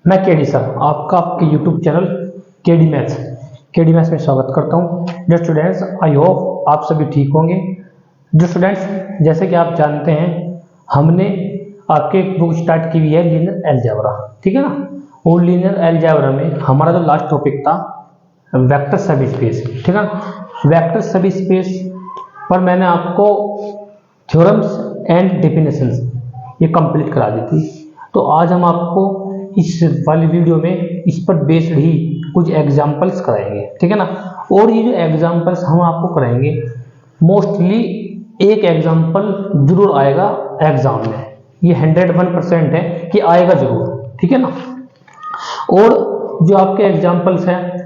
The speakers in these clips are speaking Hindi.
मैं केडी सर आपका आपके यूट्यूब चैनल केडी मैथ्स में स्वागत करता हूं। जो स्टूडेंट्स, आई होप आप सभी ठीक होंगे। जो स्टूडेंट्स, जैसे कि आप जानते हैं हमने आपके एक बुक स्टार्ट की हुई है लीनियर अलजेब्रा, ठीक है ना। और लीनियर अलजेब्रा में हमारा जो लास्ट टॉपिक था वेक्टर सब स्पेस, ठीक है ना। वेक्टर सब स्पेस पर मैंने आपको थ्योरम्स एंड डेफिनेशंस ये कंप्लीट करा दी थी। तो आज हम आपको इस वाली वीडियो में इस पर बेस्ड ही कुछ एग्जांपल्स कराएंगे, ठीक है ना। और ये जो एग्जांपल्स हम आपको कराएंगे मोस्टली एक एग्जांपल जरूर आएगा एग्जाम में, ये 101% है कि आएगा जरूर, ठीक है ना। और जो आपके एग्जांपल्स हैं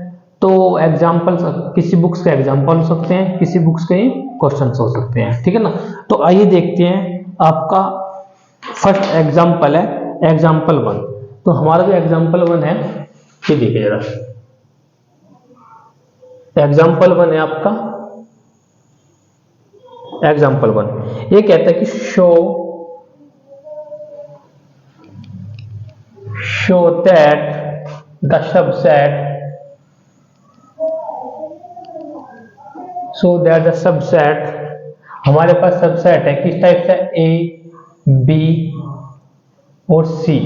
तो एग्जांपल्स किसी बुक्स के एग्जांपल हो सकते हैं, किसी बुक्स के क्वेश्चंस हो सकते हैं, ठीक है ना। तो आइए देखते हैं आपका फर्स्ट एग्जांपल है एग्जांपल 1। तो हमारा जो एग्जांपल 1 है ये देखिए जरा, एग्जांपल 1 है आपका एग्जांपल 1। ये कहता है कि शो दैट द सबसेट हमारे पास सबसेट है किस टाइप से, ए बी और C,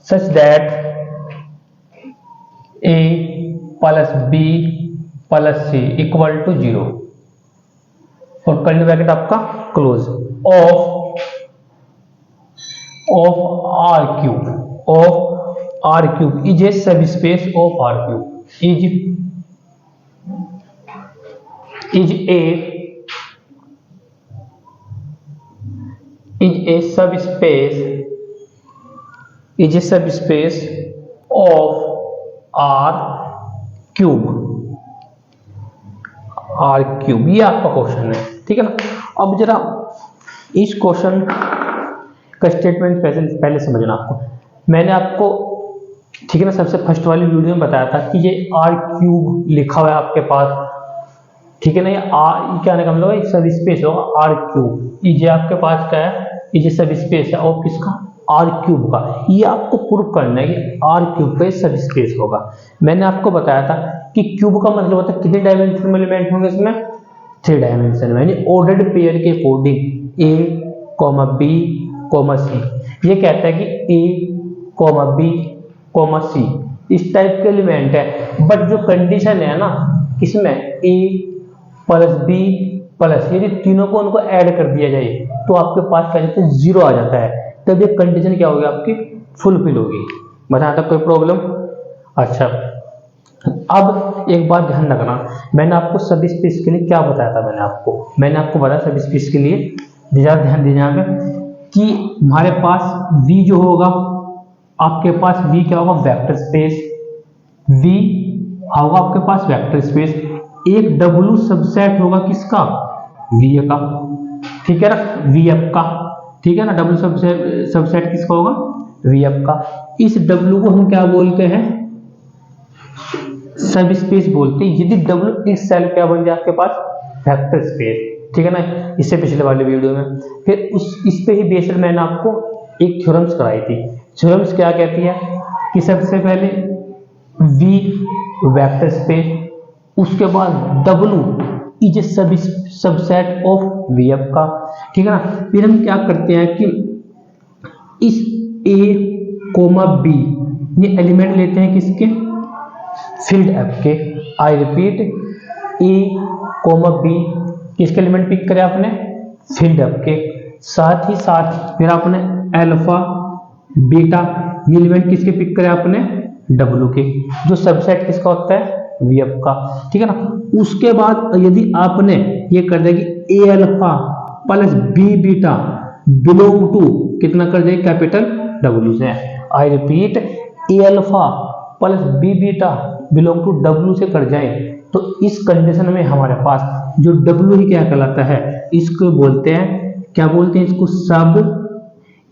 such that A plus B plus C equal to 0 और कर्ली ब्रैकेट आपका close of R cube is a subspace of R cube is a subspace of R cube ये आपका क्वेश्चन है, ठीक है ना। अब जरा इस क्वेश्चन का स्टेटमेंट पहले समझना आपको। मैंने आपको, ठीक है ना, सबसे फर्स्ट वाली वीडियो में बताया था कि ये आर क्यूब लिखा हुआ है आपके पास, ठीक है ना। ये क्या आने का मतलब है, सब स्पेस होगा आर क्यूब, ये आपके पास क्या है, ये सब स्पेस है और किसका, आर क्यूब का। ये आपको प्रूव करना है कि आर क्यूब का सब स्पेस होगा। मैंने आपको बताया था कि क्यूब का मतलब होता है कितने डायमेंशन में एलिमेंट होंगे इसमें, 3 डायमेंशन में, यानी ऑर्डर्ड पेयर के अकॉर्डिंग ए कॉमा बी कॉमा सी। ये कहता है कि ए कॉमा बी कॉमा सी इस टाइप के एलिमेंट है। बट जो कंडीशन है ना किसमें, ए प्लस बी प्लस, यदि तीनों को उनको ऐड कर दिया जाए तो आपके पास क्या जाता है, 0 आ जाता है। तब ये कंडीशन क्या होगी आपकी, फुलफिल होगी। बताया था कोई प्रॉब्लम। अच्छा, अब एक बात ध्यान रखना, मैंने आपको सब स्पेस के लिए क्या बताया था, मैंने आपको बताया सब स्पेस के लिए ध्यान दीजिए यहाँ पे कि हमारे पास V जो होगा, आपके पास V क्या होगा, वेक्टर स्पेस। V होगा आपके पास वेक्टर स्पेस, एक W सबसेट होगा किसका, VA का, ठीक है ना, VF का, ठीक है ना। W सबसेट किसका होगा, VF का। इस W को हम क्या बोलते हैं, सब स्पेस बोलते हैं। यदि W इस सेल क्या बन जाए आपके पास, वेक्टर स्पेस, ठीक है ना। इससे पिछले वाले वीडियो में फिर इस पे ही बेस्ड मैंने आपको एक थ्योरम्स कराई थी। थ्योरम्स क्या कहती है कि सबसे पहले V वेक्टर स्पेस, उसके बाद W is subset of VF का, ठीक है ना। फिर हम क्या करते हैं कि इस A कोमा B ये एलिमेंट लेते हैं किसके, फील्ड F के। I repeat, A comma B किसके एलिमेंट पिक करे आपने, फील्ड F के। साथ ही साथ फिर आपने अल्फा बीटा ये एलिमेंट किसके पिक करे आपने, W के, जो सबसेट किसका होता है, VF का, ठीक है ना। उसके बाद यदि आपने ये कर दिया कि A alpha plus B beta belong to कितना कर दिया, कैपिटल W से। I repeat, A alpha plus B beta belong to W से कर जाए तो इस कंडीशन में हमारे पास जो W ही क्या कहलाता है, इसको बोलते हैं, क्या बोलते हैं इसको, सब,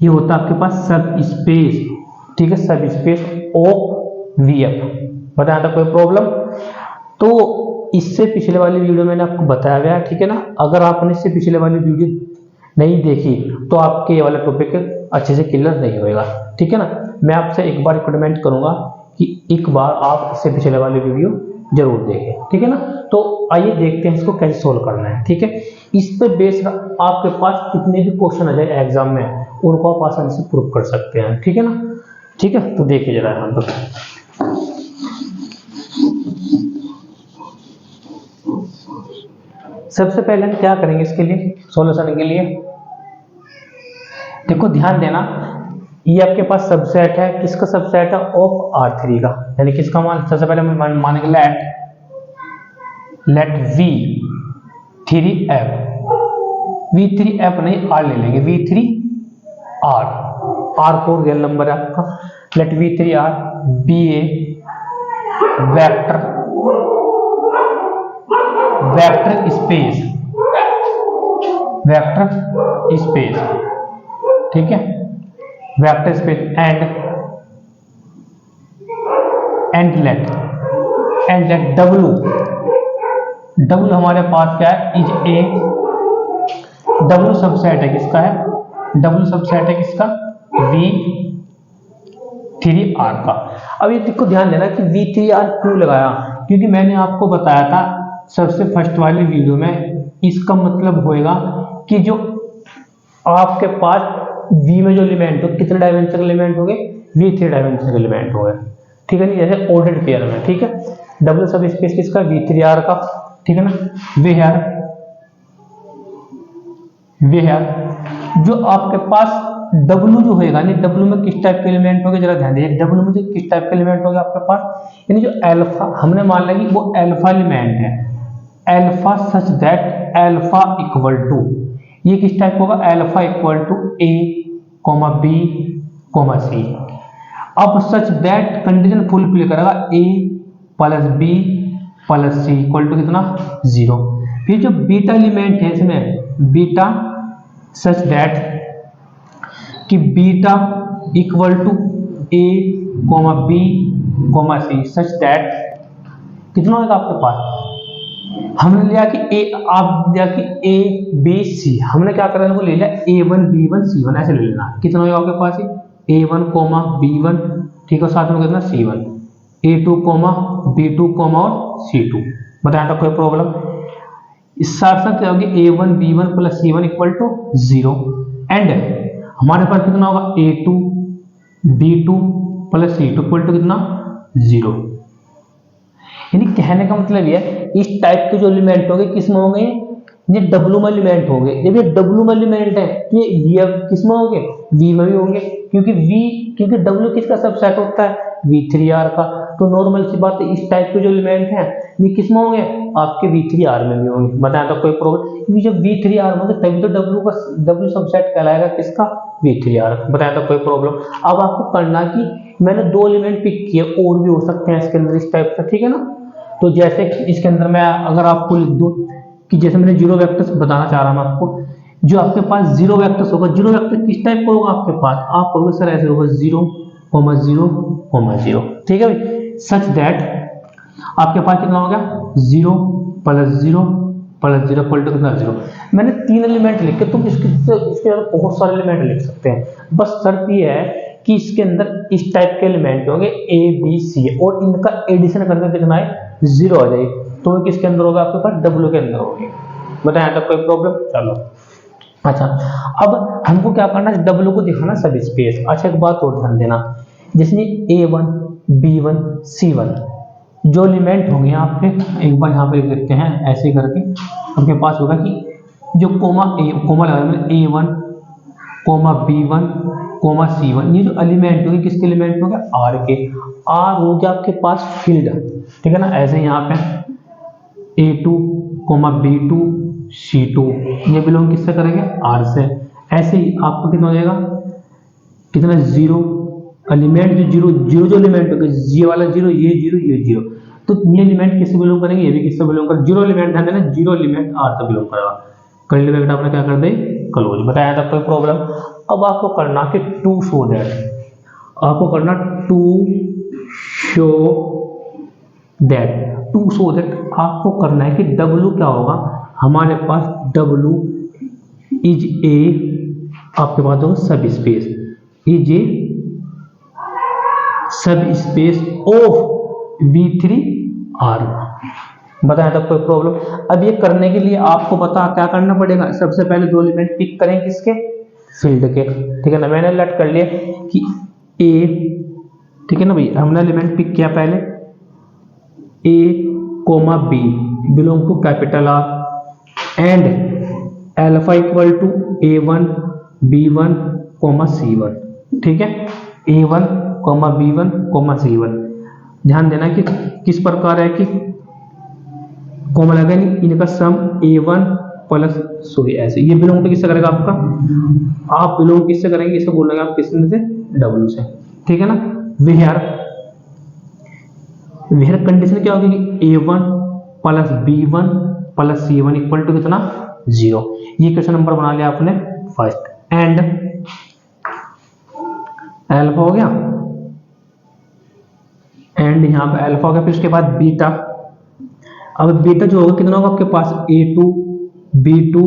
ये होता है आपके पास सब स्पेस, ठीक है, सब स्पेस ऑफ VF। बताया था कोई प्रॉब्लम। तो इससे पिछले वाली वीडियो मैंने आपको बताया गया, ठीक है ना। अगर आपने इससे पिछले वाली वीडियो नहीं देखी तो आपके ये वाला टॉपिक अच्छे से क्लियर नहीं होएगा। ठीक है ना, मैं आपसे एक बार रिकमेंड करूंगा कि एक बार आप इससे पिछले वाले वीडियो जरूर देखें। ठीक है ना, तो आइए देखते हैं इसको कैसे सोल्व करना है। ठीक है, इस पे बेस्ड आपके पास कितने भी क्वेश्चन आ जाए एग्जाम में, उनको आप आसानी से प्रूव कर सकते हैं। ठीक है ना, ठीक है, तो देखिए जरा यहाँ पर सबसे पहले हम क्या करेंगे इसके लिए सॉल्यूशन के लिए। देखो ध्यान देना, ये आपके पास सबसेट है, किसका सबसेट है, ऑफ R3 का, यानी किसका मान, सबसे पहले हम मानेंगे लेट V3F, V3F नहीं R ले लेंगे, V3R, R4 रियल नंबर है आपका, लेट V3R बी ए वेक्टर स्पेस, ठीक है, vector space and let W हमारे पास क्या है, इज ए, W सबसेट है किसका है, W सबसेट है किसका, V3R का। अब ये देखो ध्यान देना कि V3R क्यों लगाया, क्योंकि मैंने आपको बताया था सबसे फर्स्ट वाली वीडियो में, इसका मतलब होएगा कि जो आपके पास V में जो एलिमेंट हो, कितने डायमेंशनल एलिमेंट हो गए, V3 डायमेंशनल एलिमेंट हो गए। ठीक है, नहीं जैसे ऑर्डर्ड पेयर में। ठीक है, W सब स्पेस किसका, V3R का। ठीक है ना, वे जो आपके पास W जो होएगा, नहीं W में किस टाइप के एलिमेंट होंगे, जरा ध्यान दीजिए, W में जो किस टाइप के एलिमेंट होंगे आपके पास, यानी जो अल्फा हमने मान लिया कि वो अल्फा एलिमेंट है, alpha such that alpha equal to, ये किस टाइप होगा, alpha equal to A, B, C। अब सच दैट कंडीशन फुलफिल करेगा A plus B plus C equal to कितना, 0। फिर जो बीटा एलिमेंट है इसमें, बीटा सच दैट कि beta equal to A, B, C such that कितना होगा आपके पास, हमने लिया कि A B C, हमने क्या करना है, ले लिया A1 B1 C1 ऐसे ले लेना, कितना होगा आपके पास A1, B1, ठीक है, साथ में कितना C1, A2, B2 और C2। बताया था कोई प्रॉब्लम, इस साथ साथ क्या होगी, A1 B1 plus C1 equal to 0 and हमारे पास कितना होगा, A2 B2 plus C2 equal to कितना, 0। यानी कहने का मतलब ये है, इस टाइप के जो एलिमेंट होंगे किस में होंगे, ये W में एलिमेंट होंगे। जब ये W में एलिमेंट है तो ये किस में होंगे, V में भी होंगे, क्योंकि W किसका सबसेट होता है, V3R का। तो नॉर्मल सी बात है, इस टाइप के जो एलिमेंट हैं ये किस में होंगे, आपके V3R में भी होंगे। बताया था कोई प्रॉब्लम, क्योंकि जब V3R होंगे तभी तो W सबसेट कहलाएगा किसका, V3R। बताया था कोई प्रॉब्लम। अब आपको करना कि मैंने 2 एलिमेंट पिक किए, और भी हो सकते हैं इसके अंदर इस टाइप का। ठीक है ना, तो जैसे इसके अंदर मैं अगर आपको लिख दूं कि जैसे मैंने 0 वेक्टर्स बताना चाह रहा हूं आपको, जो आपके पास 0 वेक्टर्स होगा, 0 वेक्टर किस टाइप का होगा आपके पास, आप कहोगे सर ऐसे होगा 0, 0, 0। ठीक है भाई, सच दैट आपके पास कितना हो गया, 0 प्लस 0 प्लस 0 इक्वल टू कितना, 0। मैंने 3 एलिमेंट लिखे, तुम इसके अंदर बहुत सारे एलिमेंट लिख सकते हैं, बस शर्त ये है कि इसके अंदर इस टाइप के एलिमेंट होंगे A B C और इनका एडिशन करके कितना है, 0 आ जाए, तो किसके अंदर होगा आपके पास, W के अंदर होगी। बताया था कोई प्रॉब्लम, चलो अच्छा। अब हमको क्या करना है, W को दिखाना सब स्पेस। अच्छा एक बात और ध्यान देना, जैसे A1 B1 C1 जो एलिमेंट होंगे यहाँ पे, एक बार यहाँ पे लिख देते हैं ऐसे करके, आपके पास होगा कि जो कोमा लगा A1, B1, C1, ये जो एलिमेंट होंगे किसके एलिमेंट होंगे, R के। R हो गया आपके पास फील्ड, ठीक है ना, ऐसे यहाँ पे A2, B2, C2 ये बिलोंग किससे करेंगे, R से। ऐसे ही आपको कितना हो जाएगा, कितना, 0 एलिमेंट जो 0 जो एलिमेंट होगा, ये वाला 0, ये 0, ये 0, तो ये एलिमेंट किससे बिलोंग करेंगे, ये भी किससे बिलोंग करेंगे, 0 एलिमेंट ध्यान देना, 0 एलिमेंट R से बिलोंग करेगा। कर्ली ब्रैकेट आपने क्या कर दी, क्लोज। बताया था कोई प्रॉब्लम। अब आपको करना कि टू शो दैट, आपको करना टू शो दैट आपको करना है कि W क्या होगा, हमारे पास W इज ए, आपके पास होगा सब space. Is a subspace of V3R1। बताया था कोई प्रॉब्लम। अब ये करने के लिए आपको पता क्या करना पड़ेगा, सबसे पहले दो एलिमेंट पिक करें किसके, फील्ड के, ठीक है ना। मैंने लेट कर लिया कि ए, ठीक है ना भाई, हमने एलिमेंट पिक किया पहले A comma B belong to capital R and alpha equal to A1 B1 comma C1, ठीक है, A1 coma B1 comma C1। ध्यान देना कि किस प्रकार है कि कोमा लगा नहीं, इनका सम A1 प्लस सॉरी ऐसे, ये बिलोंग टू किससे करेगा आपका, आप बिलोंग किससे करेंगे, इसे बोलेंगे आप किसमें से, W से, ठीक है ना। वेयर कंडीशन क्या होगी कि A1 plus B1 plus C1 equal to कितना, 0। ये क्वेश्चन नंबर बना लिया आपने फर्स्ट। एंड अल्फा हो गया, एंड यहां पे अल्फा हो गया, फिर उसके बाद बीटा। अब बीटा जो होगा कितना होगा आपके पास, A2 B2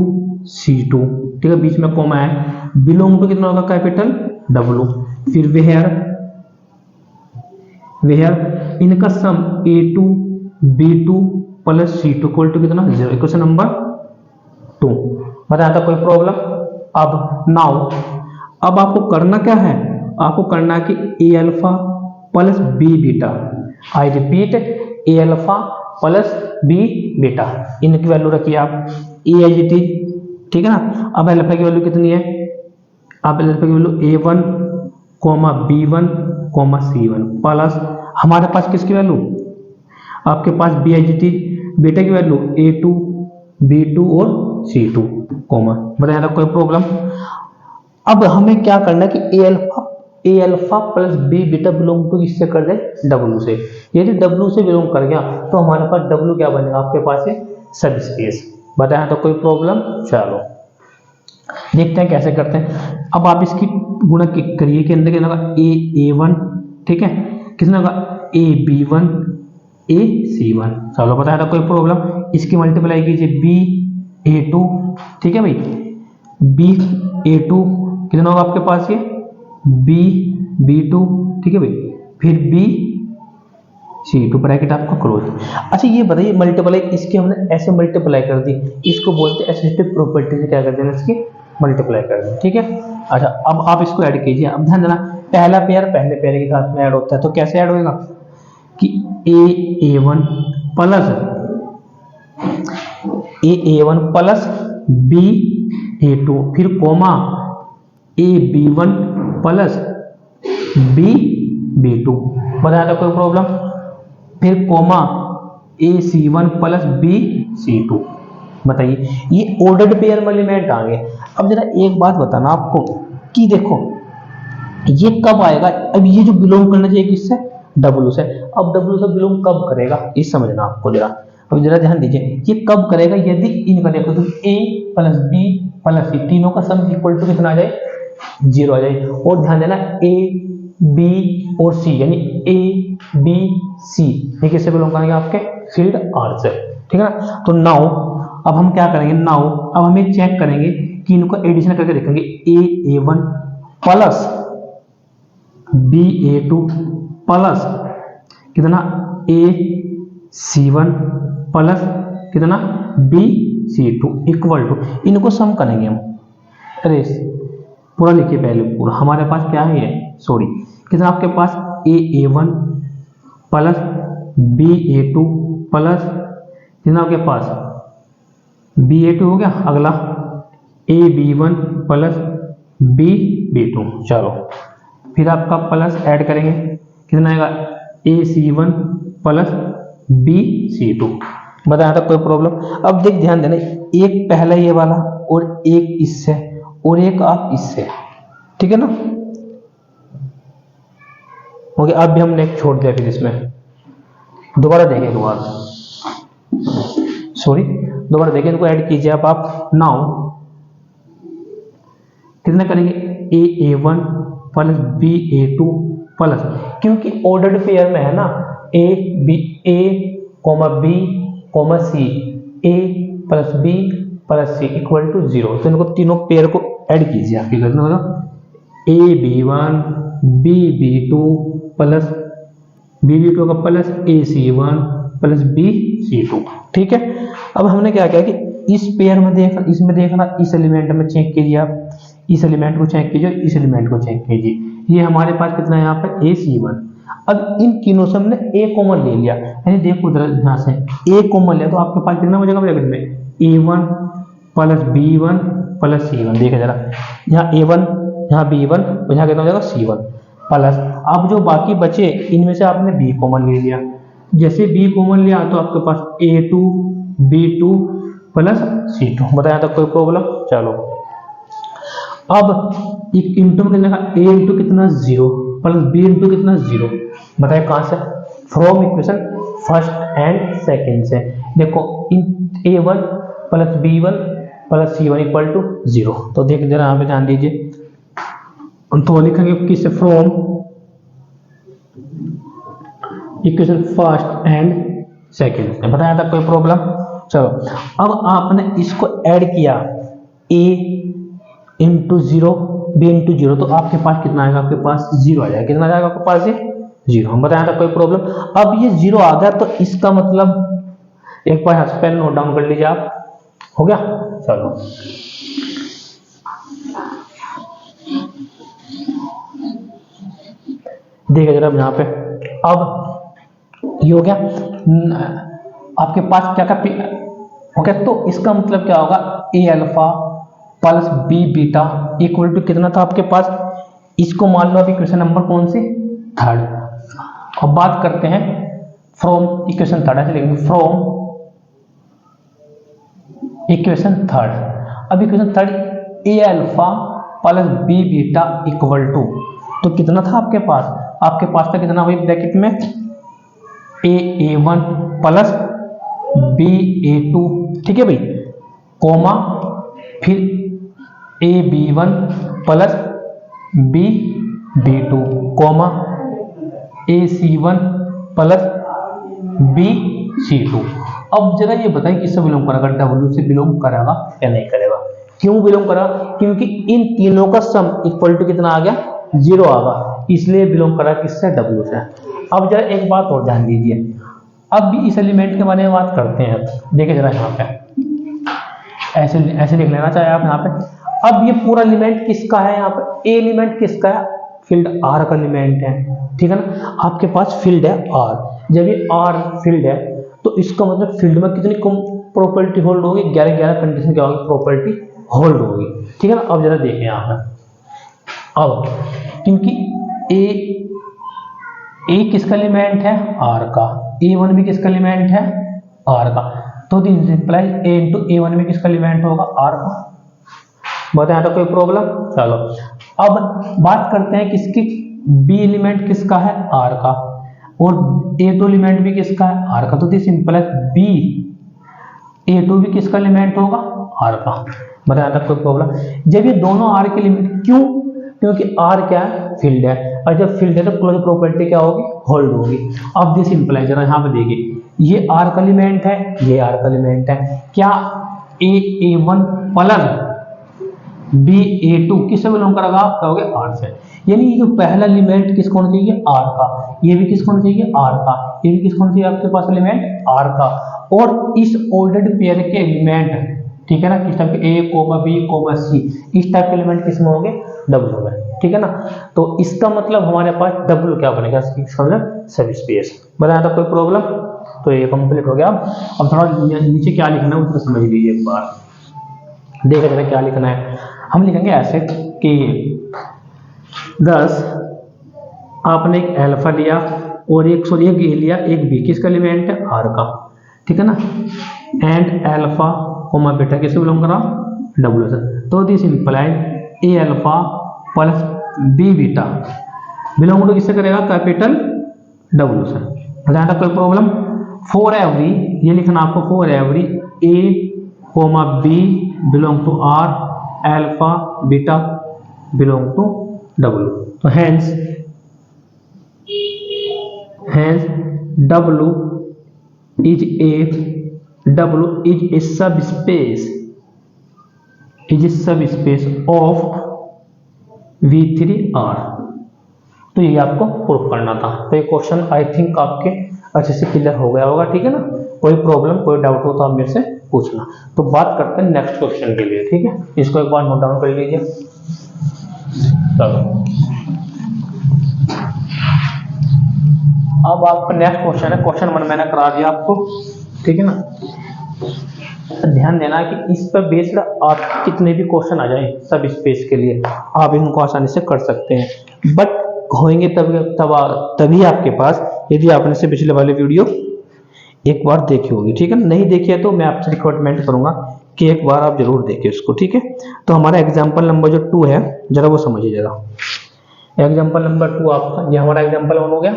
C2, ठीक है, बीच में कॉमा है, बिलोंग टू कितना होगा, कैपिटल W। फिर वेयर इनका सम A2 B2 plus C2 equal to कितना, 0। Question number 2। बताया था कोई प्रॉब्लम। अब नाउ अब आपको करना क्या है, आपको करना है कि A alpha plus B beta, I repeat A alpha plus B beta, इनकी वैल्यू रखिए आप A, ठीक है ना। अब अल्फा की वैल्यू कितनी है, अब अल्फा की value A1 coma B1 comma C1 plus हमारे पास किसकी वैल्यू, आपके पास B, बीटा की वैल्यू A2 B2 और C2 कोमा। बताया था कोई प्रॉब्लम। अब हमें क्या करना है कि A alpha plus B beta belong to किससे कर दे, W से। यदि W से बिलोंग कर गया तो हमारे पास W क्या बनेगा, आपके पास है सब स्पेस। बताया तो कोई प्रॉब्लम। चलो देखते हैं कैसे करते हैं। अब आप इसकी गुणा करिए के अंदर कितना होगा, A1, ठीक है, कितना होगा AB1 AC1। चलो बताया था कोई प्रॉब्लम। इसकी मल्टीप्लाई कीजिए BA2, ठीक है भाई, BA2 कितना होगा आपके पास, ये B2, ठीक है भाई, फिर BC2 ब्रैकेट आपका क्लोज। अच्छा ये बताइए मल्टीप्लाई इसके हमने ऐसे मल्टीप्लाई कर दी, इसको बोलते हैं एसिस्टिव प्रॉपर्टी से क्या कर देना, इसकी मल्टीप्लाई कर देना, ठीक है। अच्छा अब आप इसको ऐड कीजिए। अब ध्यान देना पहला पेयर पहले पेयर के साथ में ऐड होता है, तो कैसे ऐड होएगा कि A1 प्लस BA2 फिर कोमा AB1 प्लस BB2। बताया था कोई प्रॉब्लम। फिर कोमा AC1 प्लस BC2। बताइए ये ऑर्डर्ड पेयर में एलिमेंट आ गए। अब जरा एक बात बताना आपको कि देखो ये कब आएगा, अब ये जो बिलोंग करना चाहिए किससे, W से। अब W से बिलोंग कब करेगा ये समझना आपको जरा। अब जरा ध्यान दीजिए ये कब करेगा, यदि इनका देखो तो A plus B plus C तीनों का सम इक्वल टू कितना आ जाए, 0 आ जाए। और ध्यान देना A B और C यानी A B C ये किससे बिलोंग करेंगे, आपके फील्ड R से, ठीक है ना। तो नाउ अब हम क्या करेंगे, नाउ अब हम ये चेक करेंगे कि इनको एडिशन करके देखेंगे A1 प्लस BA2 प्लस कितना AC1 प्लस कितना BC2 इक्वल टू, इनको सम करेंगे हम। अरे पूरा लिखिए पहले पूरा, हमारे पास क्या है सॉरी कितना आपके पास A1 प्लस BA2 प्लस कितना आपके पास BA2 हो गया, अगला AB1 प्लस BB2। चलो फिर आपका प्लस ऐड करेंगे कितना आएगा AC1 प्लस BC2। बताया था कोई प्रॉब्लम। अब देख ध्यान देना एक पहला ये वाला और एक इससे और एक आप इससे, ठीक है ना। ओके अब भी हमने एक छोड़ दिया, फिर इसमें दोबारा देखें एक बार, सॉरी दोबारा देखें, इनको ऐड कीजिए आप नाउ कितना करेंगे A1 प्लस BA2 प्लस, क्योंकि ऑर्डर्ड पेयर में है ना A B A B C A plus B plus C equal to 0। तो इनको तीनों पेयर को ऐड कीजिए, आपकी कितना होगा AB1 BB2 प्लस BB2 का प्लस AC1 प्लस BC2। ठीक है, अब हमने क्या किया कि इस पेयर में देखना, इसमें देखना, इस एलिमेंट में चेक कीजिए आप, इस एलिमेंट को चेक कीजिए, इस एलिमेंट को चेक कीजिए। ये हमारे पास कितना है यहाँ पे AC1। अब इन तीनों से हमने A कॉमन ले लिया, यानी देखो यहाँ से A कॉमन लिया तो आपके पास कितना बचेगा ब्रैकेट में A1 plus B1 plus C1। देखिए जरा, यहाँ A1, यहाँ B1, यहाँ कितना हो जाएगा C1 प्लस, अब जो बाकी बचे इनमें से आपने B कॉमन ले लिया। जैसे B कॉमन लिया तो आपके पास A2 B2 प्लस C2। बताया था कोई प्रॉब्लम? चलो अब एक इंटू में कितना, A इंटू कितना 0 प्लस B इंटू कितना 0। बताए कहां से? From equation first and second से। देखो इन A1 plus B1 plus C1 equal to 0। तो देख जरा यहाँ पे ध्यान दीजिए, तो लिखेंगे किससे? From equation first and second से। बताया था कोई प्रॉब्लम? चलो अब आपने इसको ऐड किया A इंटू 0 B इंटू 0, तो आपके पास कितना आएगा? आपके पास 0 आ जाएगा। कितना आ जाएगा आपके पास? ये 0। हम बताया था कोई प्रॉब्लम? अब ये 0 आ गया तो इसका मतलब एक बार यहाँ से पहले नोट डाउन कर लीजिए आप। हो गया? चलो देखिए जरा यहाँ पे, अब ये हो गया आपके पास क्या क्या ओके। तो इसका मतलब क्या होगा? A alpha plus B beta equal to कितना था आपके पास? इसको मान लो अभी इक्वेशन नंबर कौन सी? थर्ड। अब बात करते हैं फ्रॉम इक्वेशन थर्ड, ऐसे लिखेंगे फ्रॉम इक्वेशन थर्ड। अब equation third A alpha plus B beta equal to, तो कितना था आपके पास? आपके पास था कितना भाई ब्रैकेट में? A1 plus BA2। ठीक है भाई, कोमा फिर AB1 plus BB2 coma AC1 plus BC2। अब जरा ये बताइए किससे बिलोंग करेगा? W से बिलोंग करेगा या नहीं करेगा? क्यों बिलोंग करा? क्योंकि इन तीनों का सम इक्वल टू कितना आ गया? 0 आ गया, इसलिए बिलोंग करा किससे? W से। अब जरा एक बात और ध्यान दीजिए, अब भी इस एलिमेंट के बारे में बात करते हैं। देखिए जरा यहाँ पे ऐसे ऐसे लिख लेना चाहे आप यहाँ पे। अब ये पूरा एलिमेंट किसका है? यहाँ पे ए एलिमेंट किसका है? फील्ड R का एलिमेंट है। ठीक है ना, आपके पास फील्ड है R। जब ये R फील्ड है तो इसका मतलब फील्ड में कितनी प्रॉपर्टी होल्ड होगी? 11 कंडीशन क्या होगी? प्रॉपर्टी होल्ड होगी। ठीक है ना, अब जरा देखें यहाँ पे। अब क्योंकि ए किसका एलिमेंट है? R का। A1 भी किसका एलिमेंट है? R का। तो this implies A into A1 में किसका एलिमेंट होगा? R का। बताया था कोई प्रॉब्लम? चलो अब बात करते हैं किसकी? B एलिमेंट किसका है? R का। और A2 एलिमेंट भी किसका है? R का। तो दिस इंप्लाइज B A2 भी किसका एलिमेंट होगा? R का। बताया था कोई प्रॉब्लम? जब ये दोनों R के एलिमेंट, क्यों? क्योंकि R क्या है? फील्ड है, और जब फील्ड है तो क्लोज प्रॉपर्टी क्या होगी? होल्ड होगी। अब दिस इंप्लाइज, जरा यहाँ पे देखिए, ये R का एलिमेंट है, ये R का एलिमेंट है। क्या A1 प्लस BA2 किससे बिलोंग करेगा? आप कहोगे R से। यानी ये जो पहला एलिमेंट किसको होना चाहिए? R का। ये भी किसको होना चाहिए? R का। ये भी किसको होना चाहिए आपके पास एलिमेंट? R का। और इस ऑर्डर्ड पेयर के एलिमेंट, ठीक है ना, किस टाइप के? A, B, C, इस टाइप के एलिमेंट किसमें होंगे? W में। ठीक है ना, तो इसका मतलब हमारे पास W क्या बनेगा? सब स्पेस। बताया था कोई प्रॉब्लम? तो ये कंप्लीट हो गया। अब थोड़ा नीचे क्या लिखना है उसको समझ लीजिए एक बार। देखा जरा क्या लिखना है। हम लिखेंगे ऐसे कि 10 आपने एक अल्फा लिया और एक A लिया, एक B, किसका एलिमेंट है? R का। ठीक है ना, एंड अल्फा कोमा बीटा किससे बिलोंग करा? W से। तो this implies A alpha plus B beta belong to किससे करेगा? कैपिटल W से। बताया था कोई प्रॉब्लम? फॉर एवरी, ये लिखना आपको, for every A comma B belong to R, alpha beta belong to W। तो hence W is a subspace of V3R। तो ये आपको प्रूफ करना था। तो ये क्वेश्चन आई थिंक आपके अच्छे से क्लियर हो गया होगा, ठीक है ना। कोई प्रॉब्लम कोई डाउट हो तो आप मेरे से पूछना। तो बात करते हैं नेक्स्ट क्वेश्चन के लिए, ठीक है। इसको एक बार नोट डाउन कर लीजिए। चलो अब आपका नेक्स्ट क्वेश्चन है, क्वेश्चन 1 मैंने करा दिया आपको, ठीक है ना। ध्यान देना कि इस पर बेस्ड आप कितने भी क्वेश्चन आ जाए सब स्पेस के लिए आप इनको आसानी से कर सकते हैं, बट होंगे तभी आपके पास, यदि आपने से पिछले वाले वीडियो एक बार देखी होगी, ठीक है। नहीं देखी है तो मैं आपसे रिकमेंड करूंगा कि एक बार आप जरूर देखिए उसको, ठीक है। तो हमारा एग्जाम्पल नंबर जो 2 है जरा वो समझिए जरा। एग्जाम्पल नंबर 2 आपका, ये हमारा एग्जाम्पल 1 हो गया,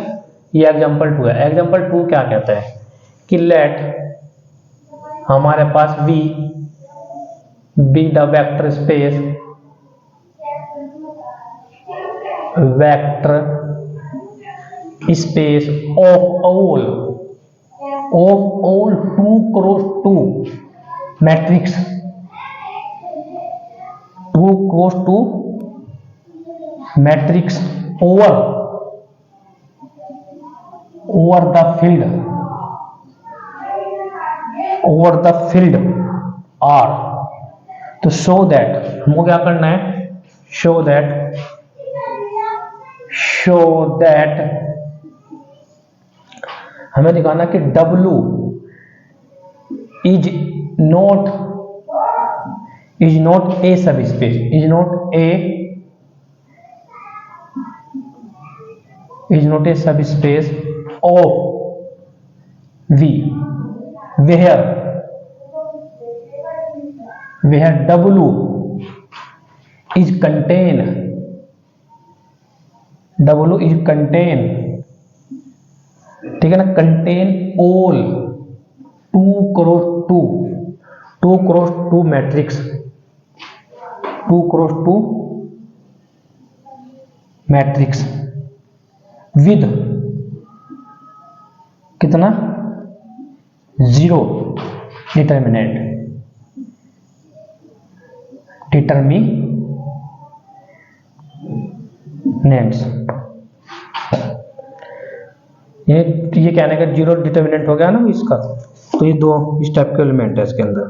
ये एग्जाम्पल 2 है। एग्जाम्पल 2 क्या कहता है कि लेट हमारे पास V be the vector space of all 2 cross 2 matrix, 2 cross 2 matrix over the field R। तो शो दैट हमको क्या करना है, शो दैट हमें दिखाना कि W इज नॉट ए सब space, is not a subspace of V where W is contain ठीक है ना, contain all 2 cross 2 matrix, 2 cross 2 matrix with कितना 0 डिटर्मिनेंट ये कहने का 0 डिटर्मिनेंट हो गया ना इसका। तो ये 2 इस टाइप के एलिमेंट है इसके अंदर।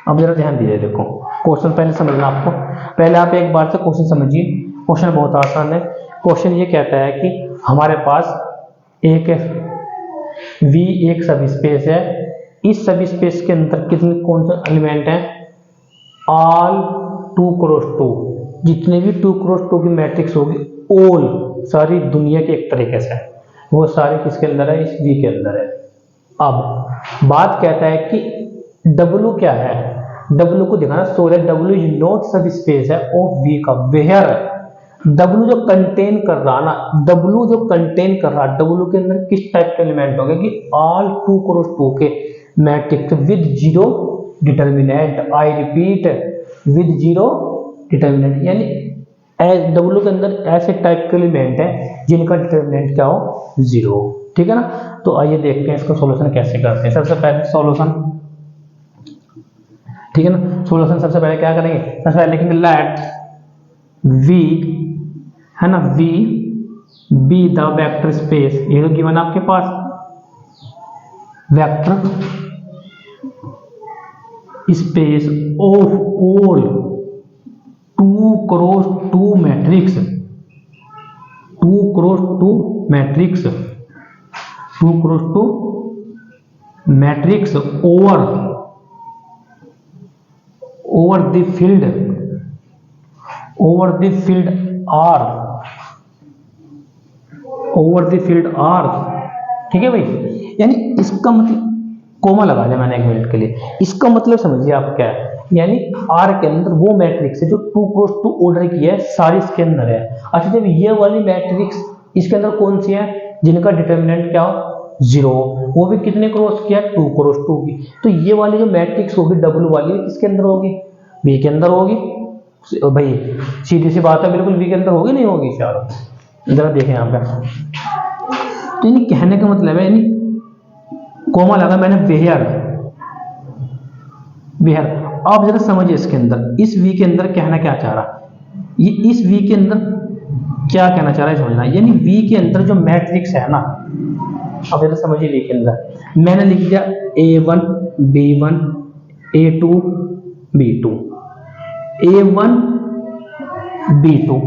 अब जरा ध्यान दीजिए, देखो क्वेश्चन पहले समझना आपको, पहले आप एक बार से क्वेश्चन समझिए। क्वेश्चन बहुत आसान है। क्वेश्चन ये कहता है कि हमारे पास एक V एक सब स्पेस है, इस सब स्पेस के अंदर कितने कौन से एलिमेंट हैं, ऑल 2 क्रॉस 2, जितने भी 2 क्रॉस 2 की मैट्रिक्स होगी, ऑल सारी दुनिया के एक तरीके से वो सारे किसके अंदर है, इस V के अंदर है। अब बात कहता है कि W क्या है, W को दिखाना, so that W is not सब स्पेस है ऑफ V का, वेयर W जो कंटेन कर रहा ना, W जो कंटेन कर रहा, W के अंदर किस टाइप के एलिमेंट होंगे कि ऑल 2 क्रॉस 2 के matrix with 0 determinant, I repeat with 0 determinant, यानी W के अंदर ऐसे टाइप के एलिमेंट है जिनका डिटर्मिनेंट क्या हो 0, ठीक है ना। तो आइए देखते हैं इसका सॉल्यूशन कैसे करते हैं। सबसे पहले सॉल्यूशन, ठीक है ना, सॉल्यूशन सबसे पहले क्या करेंगे, सबसे पहले लिखेंगे लेट V है ना, V be the vector space, ये तो गिवन आपके पास vector space of all 2 cross 2 matrix, 2 cross 2 matrix, 2 cross 2 matrix over the field R, ठीक है भाई। यानी इसका मतलब कोमा लगा दिया मैंने 1 मिनट के लिए, इसका मतलब समझिए आप क्या है, यानी R के अंदर वो मैट्रिक्स है जो 2 क्रॉस 2 ऑर्डर की है, सारी इसके अंदर है। अच्छा जब ये वाली मैट्रिक्स इसके अंदर कौन सी है जिनका डिटर्मिनेंट क्या हो 0, वो भी कितने क्रॉस किया 2 क्रॉस 2 की, तो ये वाली जो मैट्रिक्स होगी W वाली किसके अंदर होगी, V के अंदर होगी। भाई सीधी सी बात है, बिल्कुल V के अंदर होगी, नहीं होगी चारों, जरा देखें यहाँ पे। तो यानी कहने का मतलब है, यानी कोमा लगा मैंने वेयर, आप जरा समझिए इसके अंदर, इस V के अंदर कहना क्या चाह रहा, ये इस वी के अंदर क्या कहना चाह रहा है समझना, यानी वी के अंदर जो मैट्रिक्स है ना, अब ये तो समझिए वी के अंदर मैंने लिख दिया A1 B1 A2 B2 A1 B2,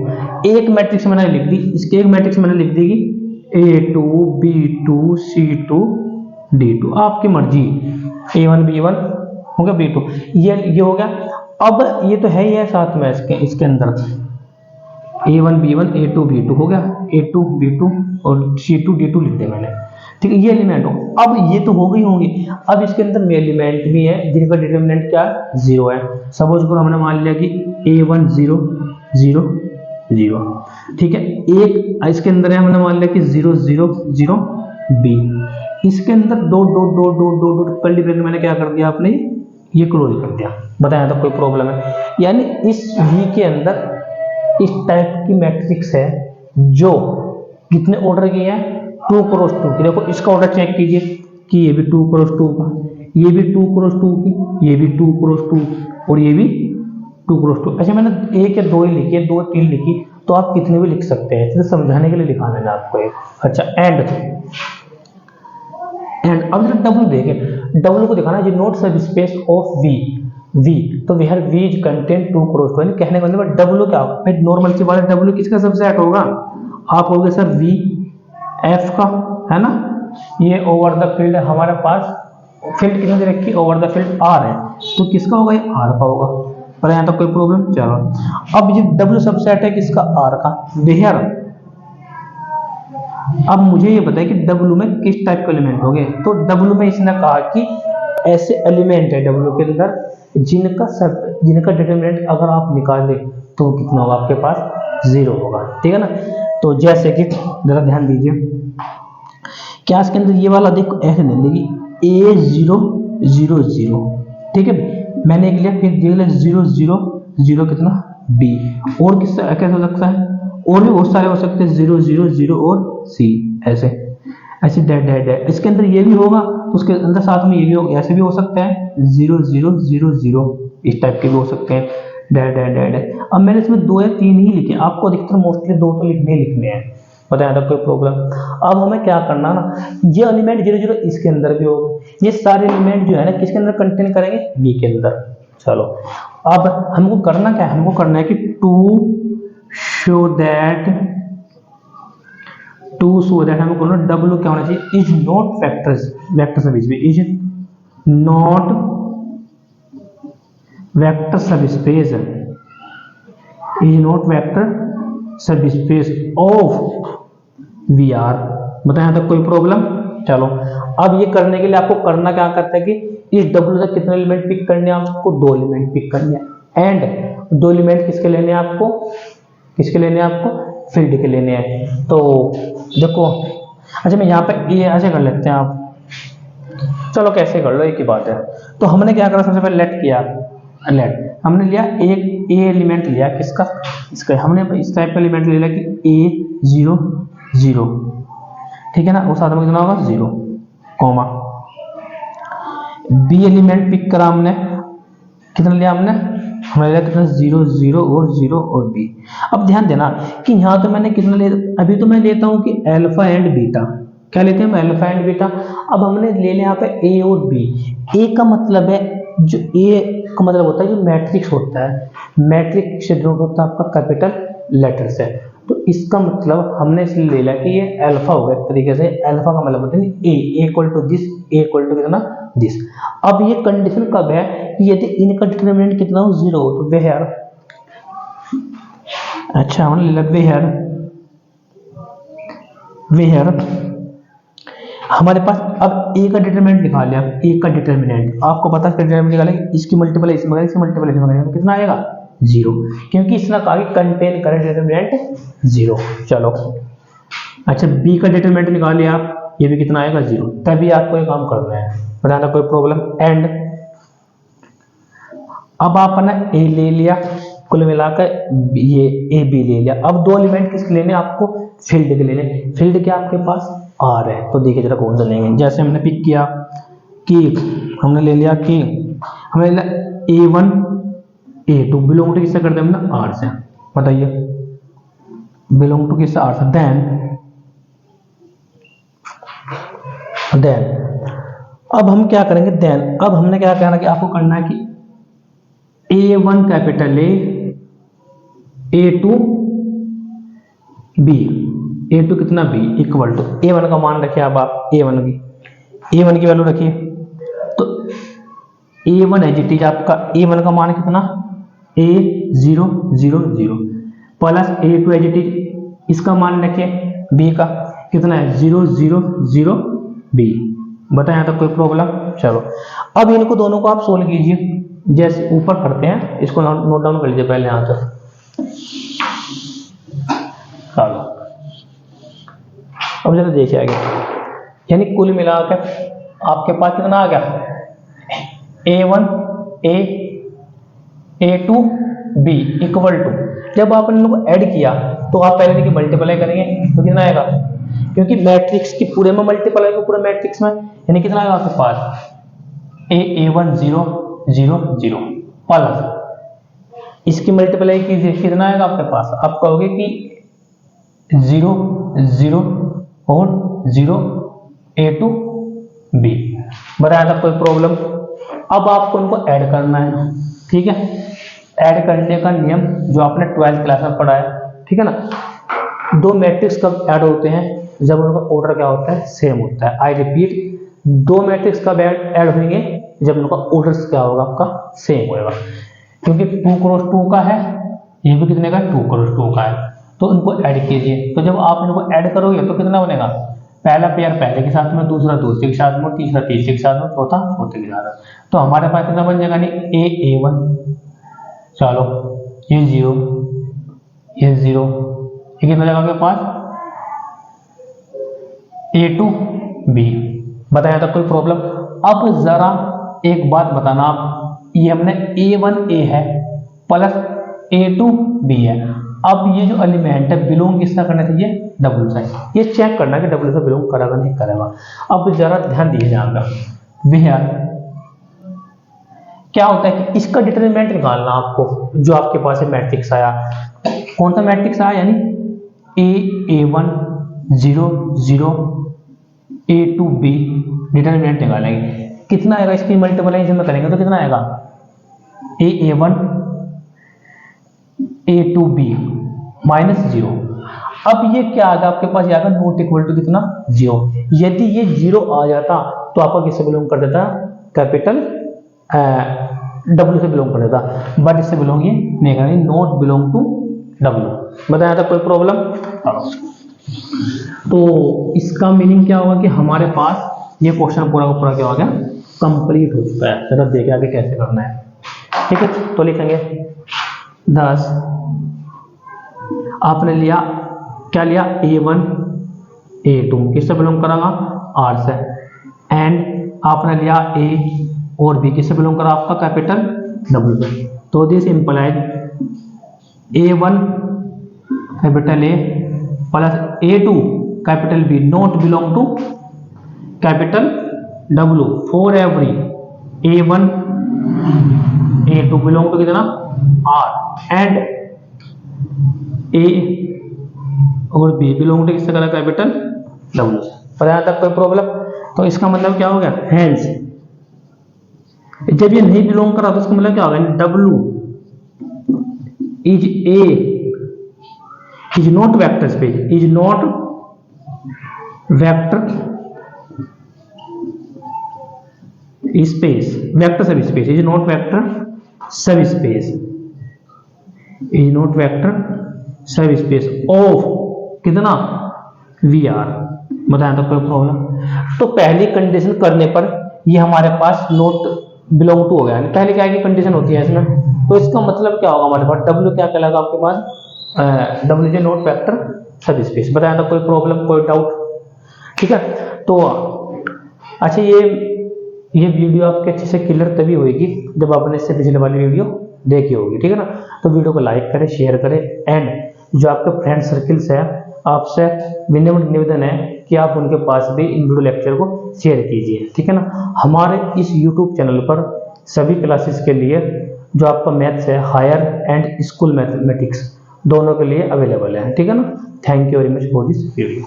एक मैट्रिक्स मैंने लिख दी, इसके एक मैट्रिक्स मैंने लिख दी A2 B2 C2 D2, आपकी मर्जी, A1 B1 हो गया B2, ये हो गया। अब ये तो है ही है साथ में इसके अंदर A1 B1 A2 B2 हो गया, A2 B2 और C2 D2 लिख दिया मैंने, ठीक है, ये एलिमेंट हो। अब ये तो हो गई होंगी, अब इसके अंदर में एलिमेंट भी है जिनका डिटरमिनेंट क्या है, 0 है। सपोज करो हमने मान लिया कि A1 0 0 0, ठीक है, एक इसके अंदर है हमने मान लिया कि 0 0 0 B, इसके अंदर दो dot dot dot dot dot curly bracket मैंने क्या कर दिया, आपने ये क्लोज कर दिया, बताया तो कोई प्रॉब्लम है। यानी इस V के अंदर इस टाइप की मैट्रिक्स है जो कितने ऑर्डर की है, 2 क्रॉस 2 की। देखो इसका ऑर्डर चेक कीजिए कि ये भी 2 क्रॉस 2 का, ये भी 2 क्रॉस 2 की, ये भी 2 क्रॉस 2 और ये भी 2 क्रॉस 2। अच्छा मैंने एक या दो ही लिखी है, 2 3 लिखी, तो आप कितने भी लिख सकते हैं, सिर्फ समझाने के लिए लिखा मैंने आपको एक। अच्छा एंड अब जरा डब्ल्यू देखें, डब्ल्यू को दिखाना है not subspace of V, तो where V is content 2 cross 2, यानी कहने का मतलब डब्ल्यू क्या होगा, नॉर्मल सी बात है, डब्ल्यू किसका सबसेट होगा, आप कहोगे सर वी एफ का, है ना, ये ओवर द फील्ड हमारे पास फील्ड कितने दे रखी, ओवर द फील्ड आर है, तो किसका होगा, ये आर का होगा, पर यहाँ तक कोई प्रॉब्लम। चलो अब ये डब्ल्यू सबसेट है किसका, आर का, वेयर, अब मुझे ये बताया कि डब्ल्यू में किस टाइप के एलिमेंट होंगे, तो डब्ल्यू में इसने कहा कि ऐसे एलिमेंट है डब्ल्यू के अंदर जिनका डिटरमिनेंट अगर आप निकाल दे तो कितना होगा आपके पास, 0 होगा, ठीक है ना। तो जैसे कि जरा ध्यान दीजिए, क्या इसके अंदर ये वाला देखो ऐसे दे देगी A0 0 0, ठीक है, मैंने एक लिया, फिर देख लिया 0 0 0 कितना B, और किससे कैसे हो सकता है, और भी बहुत सारे हो सकते हैं, 0 0 0 और C, ऐसे ऐसे डैड डैड डैड, इसके अंदर ये भी होगा तो उसके अंदर साथ में ये भी होगा, ऐसे भी हो सकता है 0 0 0 0, इस टाइप के भी हो सकते हैं, डैड डैड डैड। अब मैंने इसमें 2 या 3 ही लिखे, आपको अधिकतर मोस्टली 2 तो लिखने हैं, बताया था कोई प्रॉब्लम। अब हमें क्या करना ना, ये एलिमेंट 0 0 इसके अंदर भी होगा, ये सारे एलिमेंट जो है ना किसके अंदर कंटेन करेंगे, वी के अंदर। चलो अब हमको करना क्या है, हमको करना है कि टू शो दैट हमको बोलना डब्ल्यू क्या होना चाहिए, इज नॉट वेक्टर सब स्पेस, इज नॉट वेक्टर सब स्पेस, इज नॉट वेक्टर सब स्पेस ऑफ वी आर, बताया था कोई प्रॉब्लम। चलो अब ये करने के लिए आपको करना क्या करता है कि इस डब्ल्यू से कितने एलिमेंट पिक करने हैं, आपको 2 एलिमेंट पिक करने हैं, एंड 2 एलिमेंट किसके लेने हैं आपको, फील्ड के लेने हैं। तो देखो अच्छा मैं यहाँ पे ये ऐसे कर लेते हैं आप, चलो कैसे कर लो एक ही बात है। तो हमने क्या करा, सबसे पहले लेट हमने लिया एक ए एलिमेंट लिया किसका, इसका, हमने इस टाइप का एलिमेंट ले लिया कि A0 0, ठीक है ना, वो साथ में कितना होगा 0, कॉमा बी एलिमेंट पिक करा हमने, कितना लिया हमने लिया कितना 0 0 और 0 और बी। अब ध्यान देना कि यहाँ तो मैंने कितना ले, अभी तो मैं लेता हूँ कि अल्फा एंड बीटा, क्या लेते हैं हम, अल्फा एंड बीटा। अब हमने ले लिया यहाँ पे ए और बी, ए का मतलब है जो ए का मतलब होता है जो मैट्रिक्स होता है, मैट्रिक्स से डिनोट होता है आपका कैपिटल लेटर से, तो इसका मतलब हमने इसलिए ले लिया कि ये अल्फा होगा एक तरीके से, अल्फा का मतलब होता है A equal to this, A equal to कितना दिस। अब ये कंडीशन कब है कि यदि इनका डिटरमिनेंट कितना हो 0 हो, तो वेयर, अच्छा हमने ले लिया वेयर हमारे पास अब ए का डिटरमिनेंट निकाल लिया, ए का डिटरमिनेंट आपको पता है डिटरमिनेंट निकाले, इसकी मल्टीपल इसमें करेंगे, इसकी मल्टीपल इसमें करेंगे, तो कितना आएगा 0, क्योंकि इसने कहा कि कंटेन करे डिटरमिनेंट 0। चलो अच्छा बी का डिटरमिनेंट निकाल लिया आप, ये भी कितना आएगा 0, तभी आपको ये काम करना है, बताना कोई प्रॉब्लम। एंड अब आपने ए ले लिया, कुल मिलाकर ये ए बी ले लिया। अब 2 एलिमेंट किसके लेने आपको, फील्ड के लेने, फील्ड क्या आपके पास आर है, तो देखिए जरा कौन सा लेंगे। जैसे हमने पिक किया कि हमने ले लिया कि हमने ले लिया A1 A2 बिलोंग टू किससे कर दिया हमने, आर से, बताइए, बिलोंग टू किससे, आर से। देन अब हम क्या करेंगे, अब हमने क्या करना कि आपको करना है कि A1 capital A2 B, A2 कितना B इक्वल टू A1 का मान रखिए, अब आप A1 की वैल्यू रखिए। तो A1 एज इट इज आपका A1 का मान कितना, A0 0 0 plus A2 as it is इसका मान रखिए B का कितना है 0 0 0 B। बताएं यहाँ तक कोई प्रॉब्लम। चलो अब इनको दोनों को आप सोल्व कीजिए, जैसे ऊपर करते हैं, इसको नोट डाउन कर लीजिए पहले यहाँ तक। चलो अब जरा देखिए आगे, यानी कुल मिलाकर आपके पास कितना आ गया, A1 A A2 B equal to, जब आप इन लोगों को ऐड किया तो आप पहले देखिए मल्टीप्लाई करेंगे तो कितना आएगा, क्योंकि मैट्रिक्स की पूरे में मल्टीप्लाई को पूरे मैट्रिक्स में, यानी कितना आएगा आपके पास A1 0 0 0 प्लस इसकी मल्टीप्लाई कीजिए, कितना आएगा आपके पास, आप कहोगे कि 0 0 और 0 A2 B। बताया था कोई प्रॉब्लम। अब आपको इनको ऐड करना है, ठीक है। ऐड करने का नियम जो आपने 12th क्लास में पढ़ा है, ठीक है ना। दो मैट्रिक्स कब ऐड होते हैं, जब उनका ऑर्डर क्या होता है, सेम होता है। आई रिपीट, दो मैट्रिक्स कब ऐड होंगे, जब उनका ऑर्डर क्या होगा, आपका सेम होगा। क्योंकि 2 क्रॉस 2 का है, ये भी कितने का 2 क्रॉस 2 का है, तो इनको ऐड कीजिए। तो जब आप इनको ऐड करोगे तो कितना बनेगा, पहला पेयर पहले के साथ में, दूसरा दूसरे के साथ में, तीसरा तीसरे के साथ में, चौथा चौथे के साथ में। तो हमारे पास कितना बन जाएगा, नहीं A1, चलो ये 0 ये 0, ये कितना जाएगा आपके पास A2 B। बताया था कोई प्रॉब्लम। अब जरा एक बात बताना आप, ये हमने A1 A है प्लस A2 B है। अब ये जो एलिमेंट है बिलोंग किसका करना चाहिए, W से। ये चेक करना कि W से बिलोंग करेगा नहीं करेगा। अब जरा ध्यान दीजिए यहाँ पर भैया, क्या होता है कि इसका डिटरमिनेंट निकालना आपको, जो आपके पास मैट्रिक्स आया, कौन सा मैट्रिक्स आया, यानी A1 0 0 A2 B, डिटरमिनेंट निकालेंगे। कितना आएगा, इसकी मल्टीप्लाइजेशन में करेंगे तो कितना आएगा, A1 A2 B माइनस 0। अब ये क्या आएगा आपके पास, आएगा नॉट इक्वल टू कितना 0। यदि ये 0 आ जाता तो आपका किससे बिलोंग कर देता, कैपिटल W से बिलोंग कर देता, बट इससे बिलोंग ये नहीं करेंगे, नॉट बिलोंग टू W। बताया था कोई प्रॉब्लम। तो इसका मीनिंग क्या होगा कि हमारे पास ये क्वेश्चन पूरा का पूरा क्या हो गया, कंप्लीट हो चुका है। जरा देखिए आगे कैसे करना है, ठीक है। तो लिखेंगे 10, आपने लिया क्या लिया, A1 A2 किससे बिलोंग करेगा, R से, एंड आपने लिया A और B किससे बिलोंग करा, आपका कैपिटल W से। तो this implies A1 capital A plus A2 capital B not belong to capital W for every A1 A2 belong to कितना R, एंड A और B बिलोंग टू किससे करा, कैपिटल W से। पता तक कोई प्रॉब्लम। तो इसका मतलब क्या हो गया, हेंस जब ये नहीं बिलोंग करा तो इसका मतलब क्या होगा, W is not vector space, is not vector space, vector subspace, is not vector subspace, is not vector subspace of कितना VR। बताया तो कोई प्रॉब्लम। तो पहली कंडीशन करने पर ये हमारे पास नॉट बिलोंग टू हो गया, पहले क्या की कंडीशन होती है इसमें, तो इसका मतलब क्या होगा, हमारे पास W क्या कहलाएगा आपके पास, W इज नॉट वेक्टर सब स्पेस। बताया था कोई प्रॉब्लम, कोई डाउट, ठीक है। तो अच्छा ये वीडियो आपके अच्छे से क्लियर तभी होगी जब आपने इससे पिछले वाली वीडियो देखी होगी, ठीक है ना। तो वीडियो को लाइक करें, शेयर करें, एंड जो आपके फ्रेंड सर्किल्स है आपसे विनम्र निवेदन है कि आप उनके पास भी इन वीडियो लेक्चर को शेयर कीजिए, ठीक है ना। हमारे इस YouTube चैनल पर सभी क्लासेस के लिए जो आपका मैथ्स है, हायर एंड स्कूल मैथमेटिक्स, दोनों के लिए अवेलेबल है, ठीक है ना। Thank you very much for this video.